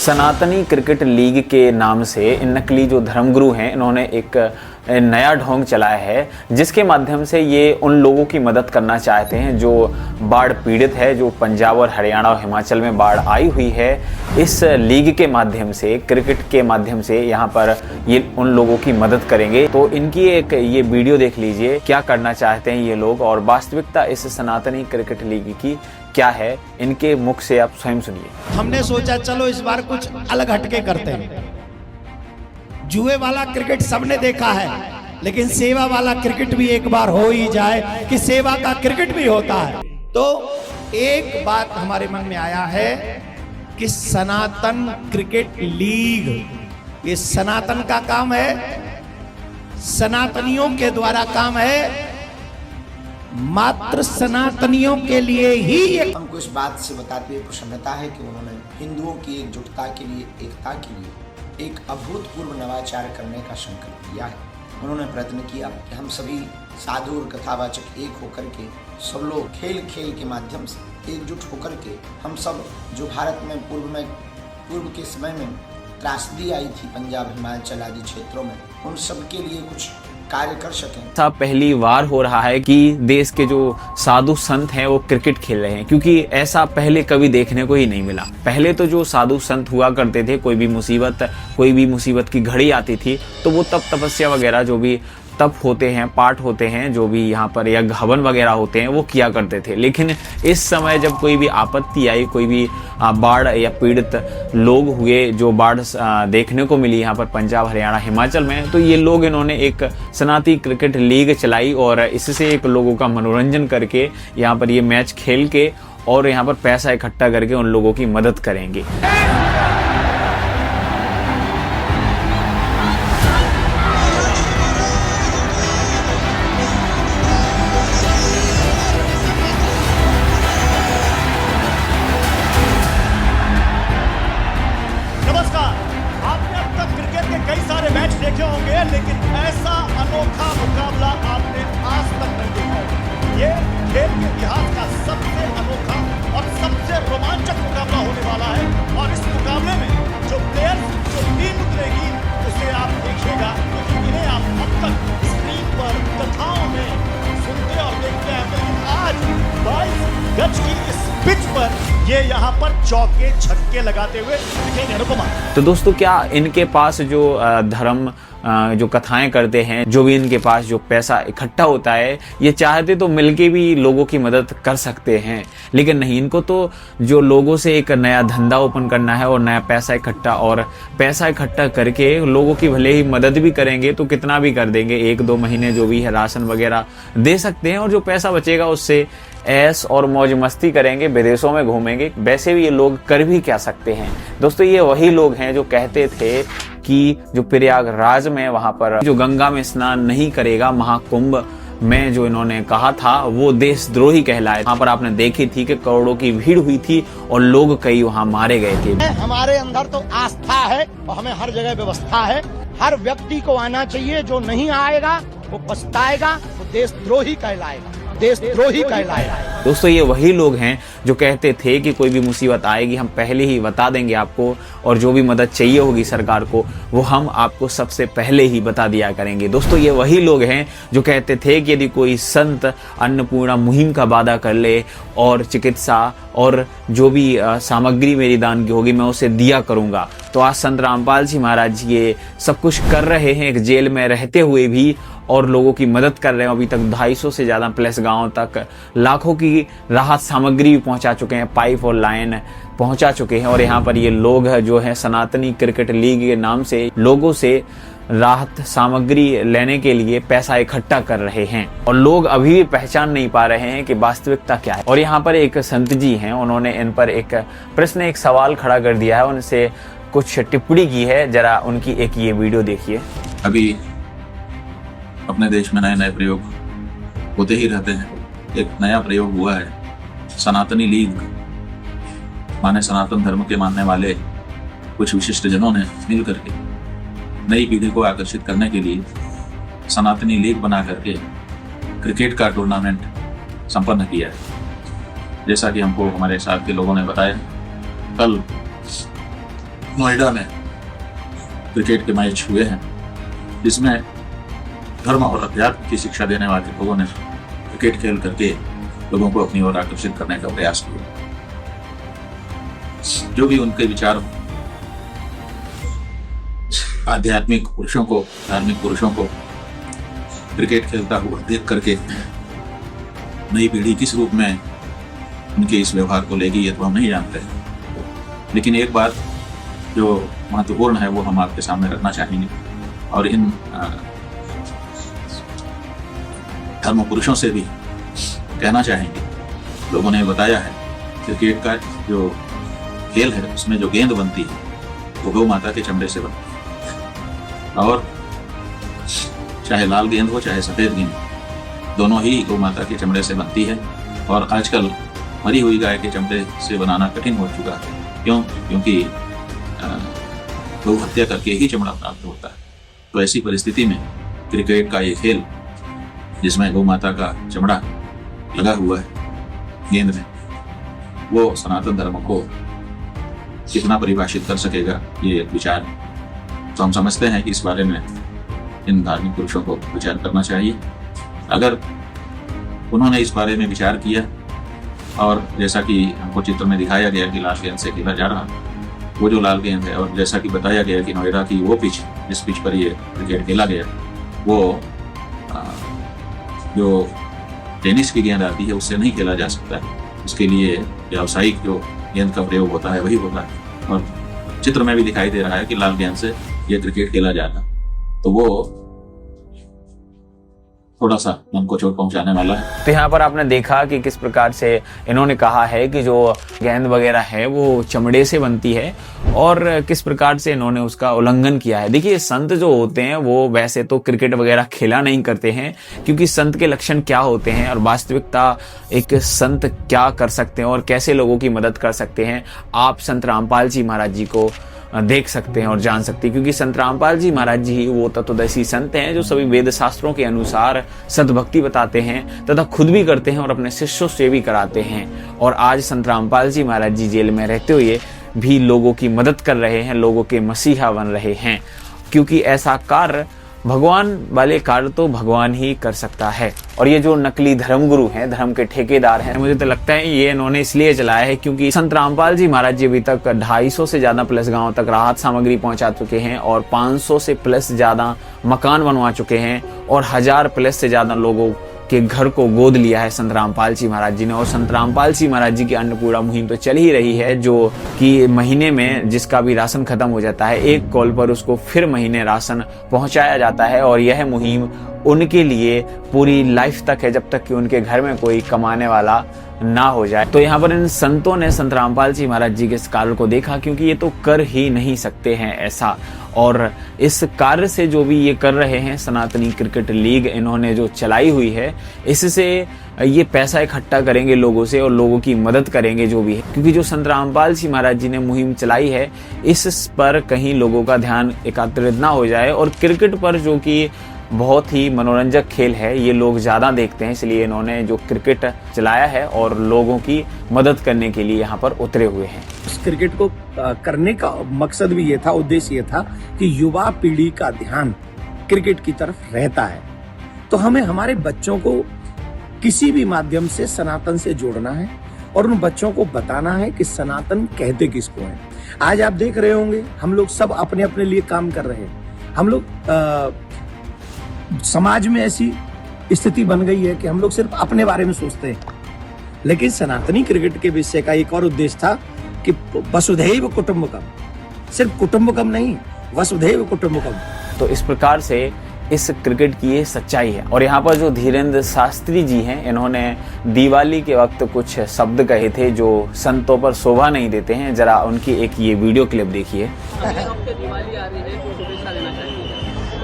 सनातनी cricket league के नाम से इन नकली जो धर्मगुरु हैं इन्होंने एक नया ढोंग चलाया है, जिसके माध्यम से ये उन लोगों की मदद करना चाहते हैं जो बाढ़ पीड़ित है, जो पंजाब और हरियाणा और हिमाचल में बाढ़ आई हुई है। इस लीग के माध्यम से, क्रिकेट के माध्यम से यहाँ पर ये उन लोगों की मदद करेंगे। तो इनकी एक ये वीडियो देख लीजिए, क्या करना चाहते हैं ये लोग और वास्तविकता इस सनातनी क्रिकेट लीग की क्या है, इनके मुख से आप स्वयं सुनिए। हमने सोचा चलो इस बार कुछ अलग हटके करते हैं। जुए वाला क्रिकेट सबने देखा है, लेकिन सेवा वाला क्रिकेट भी एक बार हो ही जाए कि सेवा का क्रिकेट भी होता है। तो एक बात हमारे मन में आया है कि सनातन क्रिकेट लीग, ये सनातन का काम है, सनातनियों के द्वारा काम है, मात्र सनातनियों के लिए ही। हमको इस बात से बताते हुए प्रसन्नता है कि उन्होंने हिंदुओं की एकजुटता के लिए, एकता के लिए एक अभूतपूर्व नवाचार करने का संकल्प लिया है। उन्होंने प्रयत्न किया कि हम सभी साधु और कथावाचक एक होकर के सब लोग खेल खेल के माध्यम से एकजुट होकर के हम सब जो भारत में पूर्व के समय में त्रासदी आई थी पंजाब हिमाचल आदि क्षेत्रों में, उन सब के लिए कुछ कार्य कर सकें। ऐसा पहली बार हो रहा है कि देश के जो साधु संत हैं वो क्रिकेट खेल रहे हैं, क्योंकि ऐसा पहले कभी देखने को ही नहीं मिला। पहले तो जो साधु संत हुआ करते थे, कोई भी मुसीबत की घड़ी आती थी तो वो तप तपस्या वगैरह जो भी तप होते हैं, पाठ होते हैं, जो भी यहाँ पर यज्ञ हवन वगैरह होते हैं वो किया करते थे। लेकिन इस समय जब कोई भी आपत्ति आई, कोई भी बाढ़ या पीड़ित लोग हुए, जो बाढ़ देखने को मिली यहाँ पर पंजाब हरियाणा हिमाचल में, तो ये लोग इन्होंने एक सनातनी क्रिकेट लीग चलाई और इससे एक लोगों का मनोरंजन करके यहाँ पर ये मैच खेल के और यहाँ पर पैसा इकट्ठा करके उन लोगों की मदद करेंगे। देखे होंगे, लेकिन ऐसा अनोखा मुकाबला आपने आज तक नहीं देखा होगा। ये खेल के इतिहास का सबसे अनोखा और सबसे रोमांचक मुकाबला होने वाला है और इस मुकाबले में जो प्लेयर्स, जो टीम उतरेगी उसे आप देखिएगा, क्योंकि इन्हें आप अब तक स्क्रीन पर कथाओं में सुनते और देखते हैं, लेकिन आज 22 गज की इस पिच पर ये यहाँ पर चौके छक्के लगाते हुए दिखेंगे। अनुपमा, तो दोस्तों, क्या इनके पास जो धर्म जो कथाएं करते हैं, जो भी इनके पास जो पैसा इकट्ठा होता है, ये चाहते तो मिलके भी लोगों की मदद कर सकते हैं, लेकिन नहीं, इनको तो जो लोगों से एक नया धंधा ओपन करना है और नया पैसा इकट्ठा करके लोगों की भले ही मदद भी करेंगे तो कितना भी कर देंगे, 1-2 महीने जो भी है राशन वगैरह दे सकते हैं और जो पैसा बचेगा उससे ऐश और मौज मस्ती करेंगे, विदेशों में घूमेंगे। वैसे भी ये लोग कर भी क्या सकते हैं दोस्तों। ये वही लोग हैं जो कहते थे कि जो प्रयागराज में वहां पर जो गंगा में स्नान नहीं करेगा, महाकुंभ में जो इन्होंने कहा था, वो देशद्रोही कहलाए। वहां पर आपने देखी थी कि करोड़ों की भीड़ हुई थी और लोग कई वहां मारे गए थे। हमारे अंदर तो आस्था है और हमें हर जगह व्यवस्था है। हर व्यक्ति को आना चाहिए, जो नहीं आएगा वो पछताएगा, वो देशद्रोही कहलाएगा, देशद्रोही कहलाएगा। दोस्तों, ये वही लोग हैं जो कहते थे कि कोई भी मुसीबत आएगी हम पहले ही बता देंगे आपको, और जो भी मदद चाहिए होगी सरकार को वो हम आपको सबसे पहले ही बता दिया करेंगे। दोस्तों, ये वही लोग हैं जो कहते थे कि यदि कोई संत अन्नपूर्णा मुहिम का वादा कर ले और चिकित्सा और जो भी सामग्री मेरी दान की होगी मैं उसे दिया करूंगा। तो आज संत रामपाल जी महाराज ये सब कुछ कर रहे हैं, एक जेल में रहते हुए भी, और लोगों की मदद कर रहे हैं। अभी तक 250 से ज़्यादा प्लस गाँव तक लाखों की राहत सामग्री भी पहुंचा चुके हैं, पाइप और लाइन पहुंचा चुके हैं। और यहाँ पर ये लोग जो है सनातनी क्रिकेट लीग के नाम से लोगों से राहत सामग्री लेने के लिए पैसा इकट्ठा कर रहे हैं, और लोग अभी भी पहचान नहीं पा रहे हैं कि वास्तविकता क्या है। और यहाँ पर एक संत जी हैं, उन्होंने इन पर एक प्रश्न, एक सवाल खड़ा कर दिया है, उनसे कुछ टिप्पणी की है। जरा उनकी एक ये वीडियो देखिए। अभी अपने देश में नए नए प्रयोग होते ही रहते हैं। एक नया प्रयोग हुआ है, सनातनी लीग, माने सनातन धर्म के मानने वाले कुछ विशिष्ट जनों ने मिल करके नई पीढ़ी को आकर्षित करने के लिए सनातनी लीग बना करके क्रिकेट का टूर्नामेंट संपन्न किया है। जैसा कि हमको हमारे साथ के लोगों ने बताया, कल नोएडा में क्रिकेट के मैच हुए हैं जिसमें धर्म और अध्यात्म की शिक्षा देने वाले लोगों ने क्रिकेट खेल करके लोगों को अपनी ओर आकर्षित करने का प्रयास किया। जो भी उनके विचार आध्यात्मिक पुरुषों को, धार्मिक पुरुषों को क्रिकेट खेलता हुआ देख करके नई पीढ़ी किस रूप में उनके इस व्यवहार को लेगी ये तो हम नहीं जानते, लेकिन एक बात जो महत्वपूर्ण है वो हम आपके सामने रखना चाहेंगे और इन धर्म पुरुषों से भी कहना चाहेंगे। लोगों ने बताया है क्रिकेट का जो खेल है उसमें जो गेंद बनती है वो गौ माता के चमड़े से बनती है, और चाहे लाल गेंद हो चाहे सफेद गेंद, दोनों ही गौ माता के चमड़े से बनती है। और आजकल मरी हुई गाय के चमड़े से बनाना कठिन हो चुका है। क्यों? क्योंकि गौ हत्या करके ही चमड़ा प्राप्त होता है। तो ऐसी परिस्थिति में क्रिकेट का ये खेल जिसमें गौ माता का चमड़ा लगा हुआ है गेंद में, वो सनातन धर्म को कितना परिभाषित कर सकेगा ये एक विचार है। तो हम समझते हैं कि इस बारे में इन धार्मिक पुरुषों को विचार करना चाहिए। अगर उन्होंने इस बारे में विचार किया और जैसा कि हमको चित्र में दिखाया गया कि लाल गेंद से खेला जा रहा, वो जो लाल गेंद है, और जैसा कि बताया गया कि नोएडा की वो पिच जिस पिच पर ये क्रिकेट खेला गया वो जो टेनिस की गेंद आती है उससे नहीं खेला जा सकता है। इसके लिए व्यावसायिक जो गेंद का प्रयोग होता है वही होता है, और चित्र में भी दिखाई दे रहा है कि लाल गेंद से ये क्रिकेट खेला जाता, तो वो थोड़ा सा मन को चोट पहुंचाने वाला है। तो यहाँ पर आपने देखा कि किस प्रकार से इन्होंने कहा है कि जो गेंद वगैरह है वो चमड़े से बनती है और किस प्रकार से इन्होंने उसका उल्लंघन किया है। देखिए, संत जो होते हैं वो वैसे तो क्रिकेट वगैरह खेला नहीं करते हैं, क्योंकि संत के लक्षण क्या होते हैं और वास्तविकता एक संत क्या कर सकते हैं और कैसे लोगों की मदद कर सकते हैं, आप संत रामपाल जी महाराज जी को देख सकते हैं और जान सकते हैं। क्योंकि संत रामपाल जी महाराज जी ही वो तत्वदर्शी संत हैं जो सभी वेद शास्त्रों के अनुसार सद्भक्ति बताते हैं तथा खुद भी करते हैं और अपने शिष्यों से भी कराते हैं। और आज संत रामपाल जी महाराज जी जेल में रहते हुए भी लोगों की मदद कर रहे हैं, लोगों के मसीहा बन रहे हैं, क्योंकि ऐसा कार्य, भगवान वाले कार्य तो भगवान ही कर सकता है। और ये जो नकली धर्मगुरु हैं, धर्म के ठेकेदार हैं, मुझे तो लगता है ये इन्होंने इसलिए चलाया है क्योंकि संत रामपाल जी महाराज जी अभी तक 250 से ज्यादा प्लस गांव तक राहत सामग्री पहुंचा चुके हैं और 500 से प्लस ज्यादा मकान बनवा चुके हैं और 1000 प्लस से ज्यादा लोगों के घर को गोद लिया है संत रामपाल जी महाराज जी ने। और संत रामपाल जी महाराज जी की अन्नपूर्णा मुहिम तो चल ही रही है, जो कि महीने में जिसका भी राशन खत्म हो जाता है, एक कॉल पर उसको फिर महीने राशन पहुंचाया जाता है। और यह मुहिम उनके लिए पूरी लाइफ तक है, जब तक कि उनके घर में कोई कमाने वाला ना हो जाए। तो यहाँ पर इन संतों ने संत रामपाल जी महाराज जी के इस कार्य को देखा, क्योंकि ये तो कर ही नहीं सकते हैं ऐसा। और इस कार्य से जो भी ये कर रहे हैं, सनातनी क्रिकेट लीग इन्होंने जो चलाई हुई है, इससे ये पैसा इकट्ठा करेंगे लोगों से और लोगों की मदद करेंगे जो भी है। क्योंकि जो संत रामपाल जी महाराज जी ने मुहिम चलाई है, इस पर कहीं लोगों का ध्यान एकत्रित ना हो जाए और क्रिकेट पर, जो कि बहुत ही मनोरंजक खेल है, ये लोग ज़्यादा देखते हैं, इसलिए इन्होंने जो क्रिकेट चलाया है और लोगों की मदद करने के लिए यहाँ पर उतरे हुए हैं। इस क्रिकेट को करने का मकसद भी ये था, उद्देश्य ये था कि युवा पीढ़ी का ध्यान क्रिकेट की तरफ रहता है, तो हमें हमारे बच्चों को किसी भी माध्यम से सनातन से जोड़ना है और उन बच्चों को बताना है कि सनातन कहते किसको है। आज आप देख रहे होंगे हम लोग सब अपने अपने लिए काम कर रहे हैं। हम लोग समाज में ऐसी स्थिति बन गई है कि हम लोग सिर्फ अपने बारे में सोचते हैं, लेकिन सनातनी क्रिकेट के विषय का एक और उद्देश्य था कि वसुधैव कुटुंबकम, सिर्फ कुटुंबकम नहीं, वसुधैव कुटुंबकम। तो इस प्रकार से इस क्रिकेट की ये सच्चाई है। और यहाँ पर जो धीरेन्द्र शास्त्री जी हैं, इन्होंने दिवाली के वक्त कुछ शब्द कहे थे जो संतों पर शोभा नहीं देते हैं। जरा उनकी एक ये वीडियो क्लिप देखिए।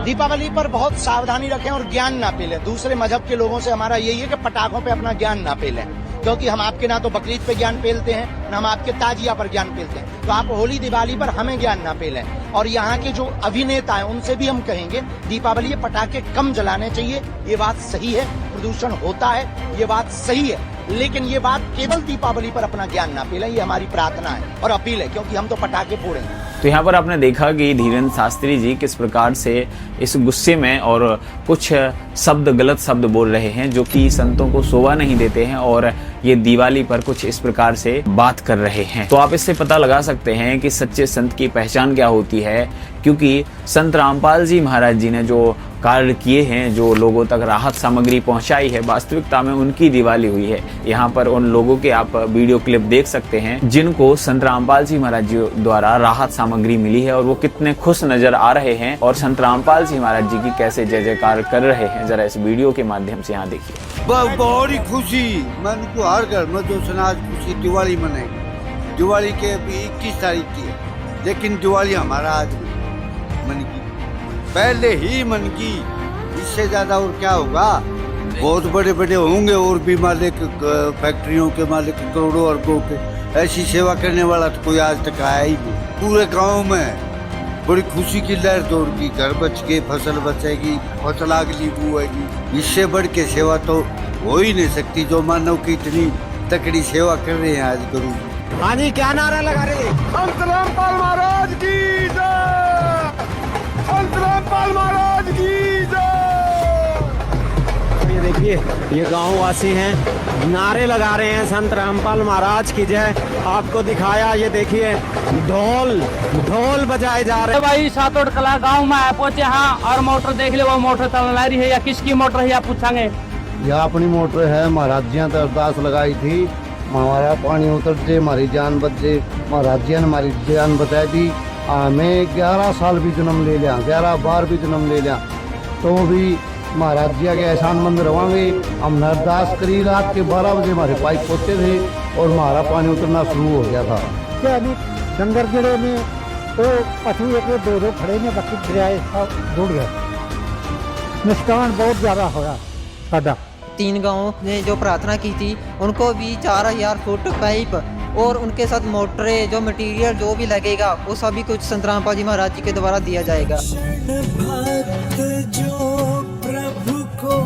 दीपावली पर बहुत सावधानी रखें और ज्ञान ना पेलें। दूसरे मजहब के लोगों से हमारा यही है कि पटाखों पे अपना ज्ञान ना पेलें, क्योंकि हम आपके ना तो बकरीद पे ज्ञान पेलते हैं, ना हम आपके ताजिया पर ज्ञान पेलते हैं। तो आप होली दिवाली पर हमें ज्ञान ना पेलें। और यहाँ के जो अभिनेता हैं उनसे भी हम कहेंगे दीपावली पटाखे कम जलाने चाहिए, ये बात सही है। प्रदूषण होता है, ये बात सही है, लेकिन ये बात केवल दीपावली पर अपना ज्ञान ना पेलें, ये हमारी प्रार्थना है और अपील है, क्योंकि हम तो पटाखे फोड़ेंगे। तो यहाँ पर आपने देखा कि धीरेन्द्र शास्त्री जी किस प्रकार से इस गुस्से में और कुछ शब्द, गलत शब्द बोल रहे हैं जो कि संतों को शोभा नहीं देते हैं, और ये दिवाली पर कुछ इस प्रकार से बात कर रहे हैं। तो आप इससे पता लगा सकते हैं कि सच्चे संत की पहचान क्या होती है, क्योंकि संत रामपाल जी महाराज जी ने जो कार्य किए हैं, जो लोगों तक राहत सामग्री पहुंचाई है, वास्तविकता में उनकी दिवाली हुई है। यहाँ पर उन लोगों के आप वीडियो क्लिप देख सकते हैं जिनको संत रामपाल जी महाराज जी द्वारा राहत सामग्री मिली है, और वो कितने खुश नजर आ रहे हैं और संत रामपाल जी महाराज जी की कैसे जय जयकार कर रहे हैं। जरा इस वीडियो के माध्यम से यहाँ देखिए। बहुत ही खुशी, मन को हर घर में जो समाज खुशी दिवाली मनाएगी। दिवाली के अभी 21 तारीख की है, लेकिन दिवाली हमारा आज मन की, पहले ही मन की, इससे ज्यादा और क्या होगा। बहुत बड़े बड़े होंगे और भी मालिक, फैक्ट्रियों के मालिक, करोड़ों अरबों के, ऐसी सेवा करने वाला तो कोई आज तक आया ही नहीं। पूरे गांव में बड़ी खुशी की लहर दौड़गी, घर बच के, फसल बचेगी, फसल अगली बुएगी। इससे बढ़ के सेवा तो हो ही नहीं सकती, जो मानव की इतनी तकड़ी सेवा कर रहे हैं आज गुरु। हाँ जी, क्या नारा लगा रहे? संत रामपाल महाराज की जय, संत रामपाल महाराज की जय। ये देखिए, ये गांव वासी हैं, नारे लगा रहे हैं संत रामपाल महाराज की जय। आपको दिखाया, ये देखिए ढोल बजाए जा रहे हैं। भाई सातोट कला गांव में आए पहुंचे हाँ, और मोटर देख ले, वो मोटर चलना रही है या किसकी मोटर है या पूछांगे। यह अपनी मोटर है, महाराज जी ने अरदास लगाई थी, हमारा पानी उतर जे, हमारी जान बच जे। महाराज जी ने हमारी जान बचाई थी। हमें 11 साल भी जन्म ले लिया, 11 बार भी जन्म ले लिया, तो भी महाराज जी के एहसान मंद रवांगे। हम अरदास करी, रात के 12 बजे हमारे पाइप पहुँचे थे और हमारा पानी उतरना शुरू हो गया था। क्या अभी डंगर गिरे में तो पशु एक दो खड़े में बाकी दरियाए जुड़ गए, नुकसान बहुत ज़्यादा होगा सादा। 3 गाँव ने जो प्रार्थना की थी उनको भी 4000 फुट पाइप और उनके साथ मोटरें, जो मटेरियल जो भी लगेगा वो सभी कुछ संत रामपाल जी महाराज जी के द्वारा दिया जाएगा। जो प्रभु को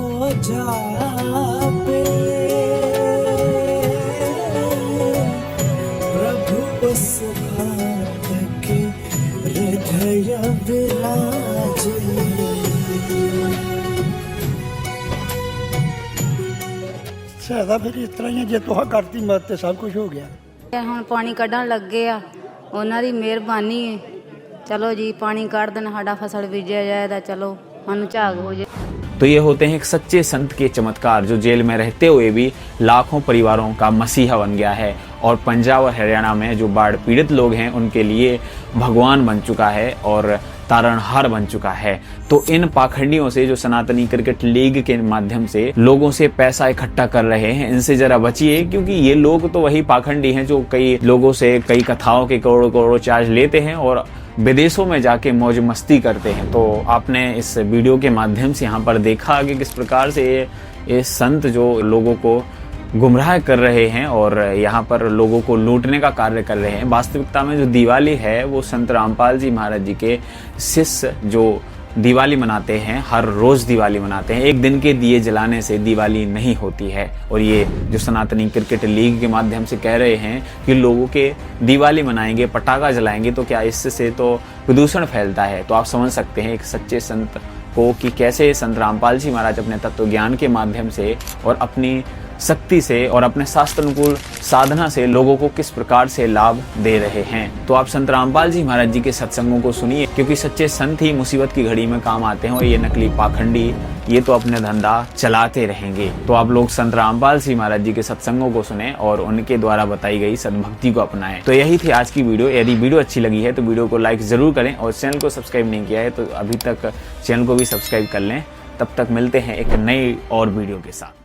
जापे, प्रभु उस भक्त के हृदय विराजे। शायद फिर इस तरह ही जे तुहा करती मत ते सब कुछ हो गया। ਹੁਣ ਪਾਣੀ ਕੱਢਣ ਲੱਗੇ ਆ, ਉਹਨਾਂ ਦੀ ਮਿਹਰਬਾਨੀ ਹੈ। ਚਲੋ ਜੀ, ਪਾਣੀ ਕੱਢ ਦੇਣ, ਸਾਡਾ ਫਸਲ ਬੀਜਿਆ ਜਾਏ ਤਾਂ ਚਲੋ ਸਾਨੂੰ ਝਾਗ ਹੋ ਜਾਏ। तो ये होते हैं एक सच्चे संत के चमत्कार, जो जेल में रहते हुए भी लाखों परिवारों का मसीहा बन गया है, और पंजाब और हरियाणा में जो बाढ़ पीड़ित लोग हैं उनके लिए भगवान बन चुका है और तारणहार बन चुका है। तो इन पाखंडियों से, जो सनातनी क्रिकेट लीग के माध्यम से लोगों से पैसा इकट्ठा कर रहे हैं, इनसे जरा बचिए, क्योंकि ये लोग तो वही पाखंडी हैं जो कई लोगों से कई कथाओं के करोड़ों करोड़ों चार्ज लेते हैं और विदेशों में जाके मौज मस्ती करते हैं। तो आपने इस वीडियो के माध्यम से यहाँ पर देखा कि किस प्रकार से ये संत जो लोगों को गुमराह कर रहे हैं और यहाँ पर लोगों को लूटने का कार्य कर रहे हैं। वास्तविकता में जो दिवाली है वो संत रामपाल जी महाराज जी के शिष्य जो दिवाली मनाते हैं, हर रोज दिवाली मनाते हैं। एक दिन के दिए जलाने से दिवाली नहीं होती है। और ये जो सनातनी क्रिकेट लीग के माध्यम से कह रहे हैं कि लोगों के दिवाली मनाएंगे, पटाखा जलाएंगे, तो क्या इससे तो प्रदूषण फैलता है। तो आप समझ सकते हैं एक सच्चे संत को कि कैसे संत रामपाल जी महाराज अपने तत्व ज्ञान के माध्यम से और अपनी शक्ति से और अपने शास्त्र अनुकूल साधना से लोगों को किस प्रकार से लाभ दे रहे हैं। तो आप संत रामपाल जी महाराज जी के सत्संगों को सुनिए, क्योंकि सच्चे संत ही मुसीबत की घड़ी में काम आते हैं और ये नकली पाखंडी ये तो अपने धंधा चलाते रहेंगे। तो आप लोग संत रामपाल जी महाराज जी के सत्संगों को सुने और उनके द्वारा बताई गई सद्भक्ति को अपनाएं। तो यही थी आज की वीडियो। यदि वीडियो अच्छी लगी है तो वीडियो को लाइक जरूर करें, और चैनल को सब्सक्राइब नहीं किया है तो अभी तक चैनल को भी सब्सक्राइब कर लें। तब तक मिलते हैं एक नई और वीडियो के साथ।